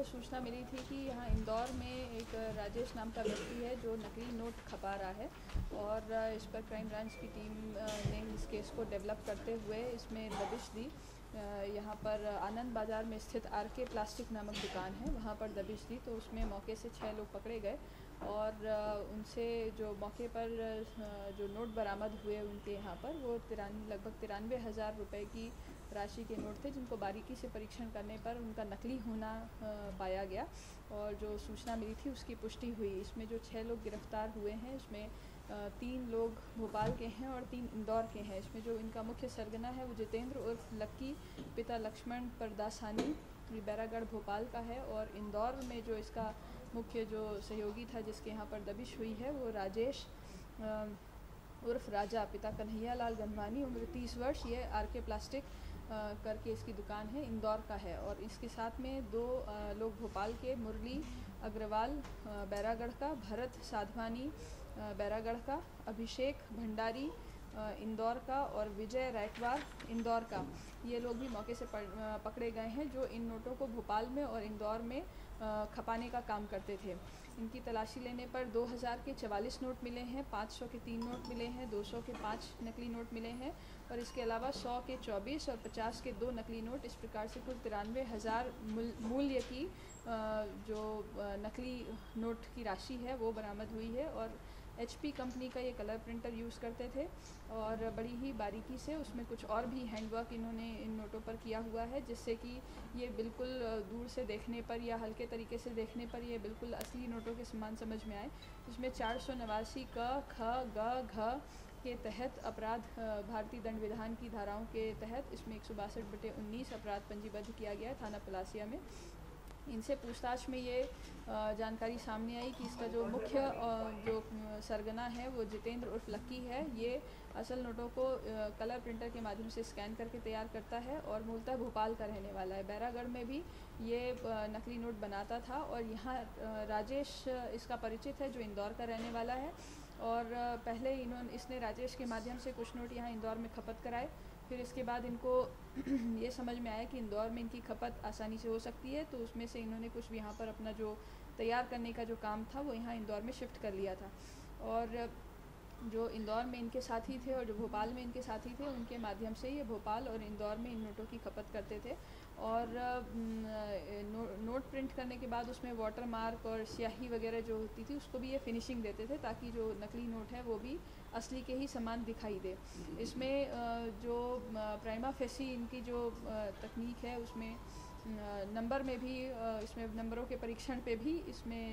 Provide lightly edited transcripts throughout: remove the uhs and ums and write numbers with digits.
सूचना मिली थी कि यहाँ इंदौर में एक राजेश नाम का व्यक्ति है जो नकली नोट खपा रहा है और इस पर क्राइम ब्रांच की टीम ने इस केस को डेवलप करते हुए इसमें दबिश दी। यहाँ पर आनंद बाज़ार में स्थित आरके प्लास्टिक नामक दुकान है, वहाँ पर दबिश दी तो उसमें मौके से 6 लोग पकड़े गए और उनसे जो मौके पर जो नोट बरामद हुए उनके यहाँ पर वो लगभग 93,000 रुपये की राशि के नोट थे, जिनको बारीकी से परीक्षण करने पर उनका नकली होना पाया गया और जो सूचना मिली थी उसकी पुष्टि हुई। इसमें जो 6 लोग गिरफ्तार हुए हैं उसमें 3 लोग भोपाल के हैं और 3 इंदौर के हैं। इसमें जो इनका मुख्य सरगना है वो जितेंद्र उर्फ लक्की पिता लक्ष्मण परदासानी बैरागढ़ भोपाल का है और इंदौर में जो इसका मुख्य जो सहयोगी था जिसके यहाँ पर दबिश हुई है वो राजेश उर्फ राजा पिता कन्हैया लाल गंधवानी उम्र 30 वर्ष, ये आरके प्लास्टिक करके इसकी दुकान है, इंदौर का है। और इसके साथ में 2 लोग भोपाल के, मुरली अग्रवाल बैरागढ़ का, भरत साधवानी बैरागढ़ का, अभिषेक भंडारी इंदौर का और विजय रायकवार इंदौर का, ये लोग भी मौके से पकड़े गए हैं जो इन नोटों को भोपाल में और इंदौर में खपाने का काम करते थे। इनकी तलाशी लेने पर 2000 के 44 नोट मिले हैं, 500 के 3 नोट मिले हैं, 200 के 5 नकली नोट मिले हैं और इसके अलावा 100 के 24 और 50 के 2 नकली नोट, इस प्रकार से कुल 93,000 मूल्य की जो नकली नोट की राशि है वो बरामद हुई है। और HP कंपनी का ये कलर प्रिंटर यूज़ करते थे और बड़ी ही बारीकी से उसमें कुछ और भी हैंडवर्क इन्होंने इन नोटों पर किया हुआ है, जिससे कि ये बिल्कुल दूर से देखने पर या हल्के तरीके से देखने पर ये बिल्कुल असली नोटों के समान समझ में आए। इसमें 489 क, ख, ग, घ के तहत अपराध भारतीय दंड विधान की धाराओं के तहत इसमें 162/19 अपराध पंजीबद्ध किया गया थाना पलासिया में। इनसे पूछताछ में ये जानकारी सामने आई कि इसका जो मुख्य जो सरगना है वो जितेंद्र उर्फ लक्की है। ये असल नोटों को कलर प्रिंटर के माध्यम से स्कैन करके तैयार करता है और मूलतः भोपाल का रहने वाला है। बैरागढ़ में भी ये नकली नोट बनाता था और यहाँ राजेश इसका परिचित है जो इंदौर का रहने वाला है और पहले इसने राजेश के माध्यम से कुछ नोट यहाँ इंदौर में खपत कराए। फिर इसके बाद इनको ये समझ में आया कि इंदौर में इनकी खपत आसानी से हो सकती है, तो उसमें से इन्होंने कुछ यहाँ पर अपना जो तैयार करने का जो काम था वो यहाँ इंदौर में शिफ्ट कर लिया था। और जो इंदौर में इनके साथी थे और जो भोपाल में इनके साथी थे उनके माध्यम से ये भोपाल और इंदौर में इन नोटों की खपत करते थे और नोट प्रिंट करने के बाद उसमें वाटर मार्क और स्याही वगैरह जो होती थी उसको भी ये फिनिशिंग देते थे ताकि जो नकली नोट है वो भी असली के ही समान दिखाई दे। इसमें जो प्राइमा फेसी इनकी जो तकनीक है उसमें नंबर में भी इसमें नंबरों के परीक्षण पे भी इसमें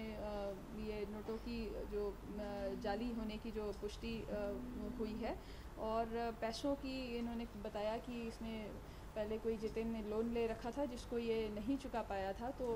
ये नोटों की जो जाली होने की जो पुष्टि हुई है। और पैसों की इन्होंने बताया कि इसने पहले कोई जितेंद्र ने लोन ले रखा था जिसको ये नहीं चुका पाया था, तो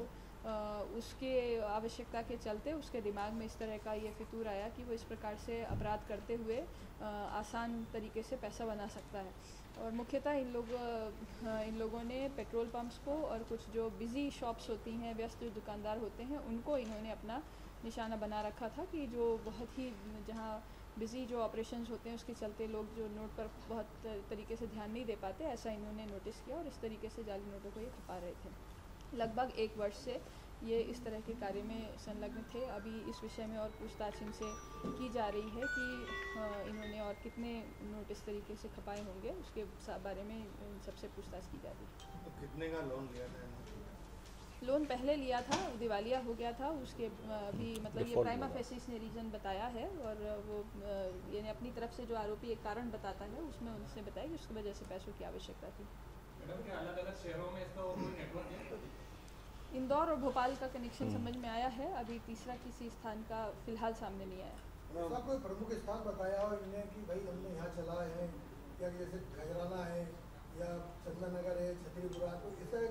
उसके आवश्यकता के चलते उसके दिमाग में इस तरह का ये फितूर आया कि वो इस प्रकार से अपराध करते हुए आसान तरीके से पैसा बना सकता है। और मुख्यतः इन लोगों ने पेट्रोल पंप्स को और कुछ जो बिज़ी शॉप्स होती हैं, व्यस्त जो दुकानदार होते हैं, उनको इन्होंने अपना निशाना बना रखा था कि जो बहुत ही जहाँ बिज़ी जो ऑपरेशंस होते हैं उसके चलते लोग जो नोट पर बहुत तरीके से ध्यान नहीं दे पाते, ऐसा इन्होंने नोटिस किया और इस तरीके से जाली नोटों को ये खपा रहे थे। लगभग 1 वर्ष से ये इस तरह के कार्य में संलग्न थे। अभी इस विषय में और पूछताछ इनसे की जा रही है कि इन्होंने और कितने नोट इस तरीके से खपाए होंगे, उसके बारे में इन सबसे पूछताछ की जा रही है। तो कितने का लोन लिया था? लोन पहले लिया था, दिवालिया हो गया था, उसके भी मतलब ये प्राइमा फेसिस ने रीज़न बताया है और वो यानी अपनी तरफ से जो आरोपी एक कारण बताता है उसमें उनसे बताया कि उसकी वजह से पैसों की आवश्यकता थी। मैडम, क्या अलग-अलग शहरों में इसका और कोई नेटवर्क है? इंदौर और भोपाल का कनेक्शन समझ में आया है, अभी तीसरा किसी स्थान का फिलहाल सामने नहीं आया। ऐसा कोई प्रमुख स्थान बताया हो इन्हें कि भाई हमने यहाँ चला है, या जैसे खजराना है या चंदननगर है, छतरीपुरा, तो इसे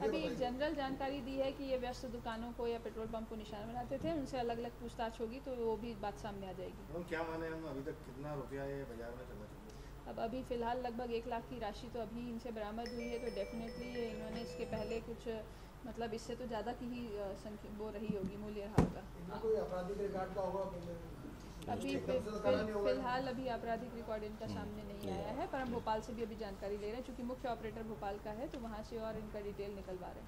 अभी जनरल जानकारी दी है कि ये व्यस्त दुकानों को या पेट्रोल पंप को निशाना बनाते थे, उनसे अलग अलग पूछताछ होगी तो वो भी बात सामने आ जाएगी। हम क्या माने हम अभी तक कितना रुपया ये बाजार में चला चुका है? अब अभी फ़िलहाल लगभग 1 लाख की राशि तो अभी इनसे बरामद हुई है, तो डेफिनेटली इन्होंने इसके पहले कुछ मतलब इससे तो ज़्यादा की ही संख्या वो रही होगी, मूल्य रहा होगा। कोई आपराधिक रिकॉर्ड का होगा अभी फिलहाल अभी आपराधिक रिकॉर्ड इनका सामने नहीं आया है, पर हम भोपाल से भी अभी जानकारी ले रहे हैं, चूँकि मुख्य ऑपरेटर भोपाल का है तो वहाँ से और इनका डिटेल निकलवा रहे हैं।